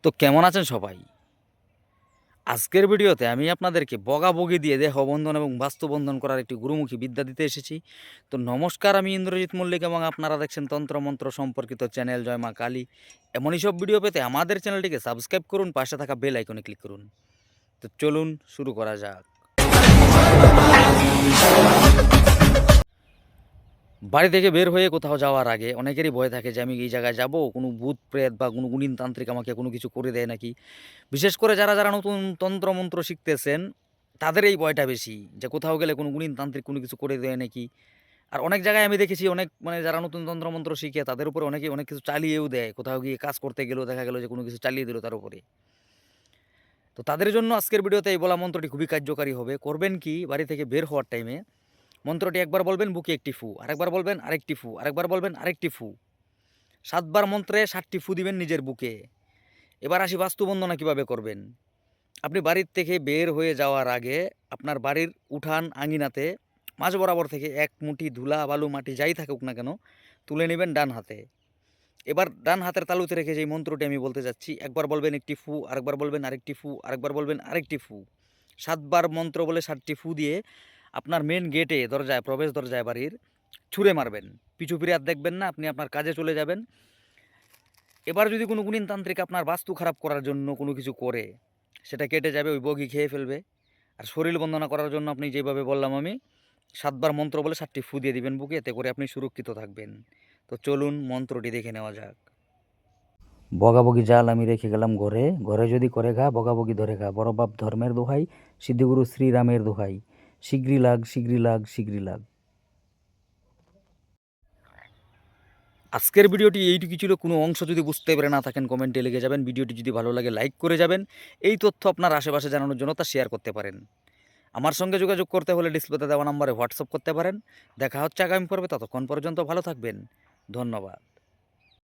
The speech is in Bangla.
তো কেমন আছেন সবাই? আজকের ভিডিওতে আমি আপনাদেরকে বগাবগি দিয়ে দেহবন্ধন এবং বাস্তুবন্ধন করার একটি গুরুমুখী বিদ্যা দিতে এসেছি। তো নমস্কার, আমি ইন্দ্রজিৎ মল্লিক এবং আপনারা দেখছেন তন্ত্রমন্ত্র সম্পর্কিত চ্যানেল জয় মা কালী। এমনই সব ভিডিও পেতে আমাদের চ্যানেলটিকে সাবস্ক্রাইব করুন, পাশে থাকা বেল আইকনে ক্লিক করুন। তো চলুন শুরু করা যাক। বাড়ি থেকে বের হয়ে কোথাও যাওয়ার আগে অনেকেরই ভয় থাকে যে আমি এই জায়গায় যাব, কোনো ভূত প্রেত বা কোনো গুণিনতান্ত্রিক আমাকে কোনো কিছু করে দেয় নাকি। বিশেষ করে যারা যারা নতুন তন্ত্রমন্ত্র শিখতেছেন তাদের এই ভয়টা বেশি, যে কোথাও গেলে কোনো গুণিনতান্ত্রিক কোনো কিছু করে দেয় নাকি। আর অনেক জায়গায় আমি দেখেছি, অনেক মানে যারা নতুন তন্ত্রমন্ত্র শিখে তাদের উপরে অনেকে অনেক কিছু চালিয়েও দেয়, কোথাও গিয়ে কাজ করতে গেলেও দেখা গেল যে কোনো কিছু চালিয়ে দিল তার উপরে। তো তাদের জন্য আজকের ভিডিওতে এই বলা মন্ত্রটি খুবই কার্যকারী হবে। করবেন কি, বাড়ি থেকে বের হওয়ার টাইমে মন্ত্রটি একবার বলবেন বুকে একটি ফু, আরেকবার বলবেন আরেকটি ফু, আরেকবার বলবেন আরেকটি ফু। 7 বার মন্ত্রে 7টি ফু দিবেন নিজের বুকে। এবার আসি বাস্তুবন্দনা কীভাবে করবেন। আপনি বাড়ির থেকে বের হয়ে যাওয়ার আগে আপনার বাড়ির উঠান আঙিনাতে মাঝ বরাবর থেকে এক মুঠি ধুলা বালু মাটি যাই থাকুক না কেন তুলে নেবেন ডান হাতে। এবার ডান হাতের তালুতে রেখে যেই মন্ত্রটি আমি বলতে যাচ্ছি, একবার বলবেন একটি ফু, আরেকবার বলবেন আরেকটি ফু, আরেকবার বলবেন আরেকটি ফু। 7 বার মন্ত্র বলে 7টি ফু দিয়ে আপনার মেন গেটে, দরজায়, প্রবেশ দরজায় বাড়ির ছুঁড়ে মারবেন। পিছু ফিরে আর দেখবেন না, আপনি আপনার কাজে চলে যাবেন। এবার যদি কোনো গুণিনতান্ত্রিক আপনার বাস্তু খারাপ করার জন্য কোনো কিছু করে, সেটা কেটে যাবে, ওই বগি খেয়ে ফেলবে। আর শরীর বন্দনা করার জন্য আপনি যেভাবে বললাম আমি, 7 বার মন্ত্র বলে 7টি ফু দিয়ে দিবেন বুকে, এতে করে আপনি সুরক্ষিত থাকবেন। তো চলুন মন্ত্রটি দেখে নেওয়া যাক। বগাবগি জাল আমি রেখে গেলাম ঘরে, ঘরে যদি করে ঘা বগাবগি ধরে ঘা, বড় বাপ ধর্মের দোহাই, সিদ্ধিগুরু শ্রীরামের দোহাই, শীঘ্রই লাগ শীঘ্রই লাগ শীঘ্রই লাগ। আজকের ভিডিওটি এইটুকু ছিল। কোনো অংশ যদি বুঝতে পেরে না থাকেন কমেন্টে লিখে যাবেন। ভিডিওটি যদি ভালো লাগে লাইক করে যাবেন। এই তথ্য আপনার আশেপাশে জানানোর জন্য তা শেয়ার করতে পারেন। আমার সঙ্গে যোগাযোগ করতে হলে ডিসপ্লেতে দেওয়া নম্বরে হোয়াটসঅ্যাপ করতে পারেন। দেখা হচ্ছে আগামী পর্বে, ততক্ষণ পর্যন্ত ভালো থাকবেন। ধন্যবাদ।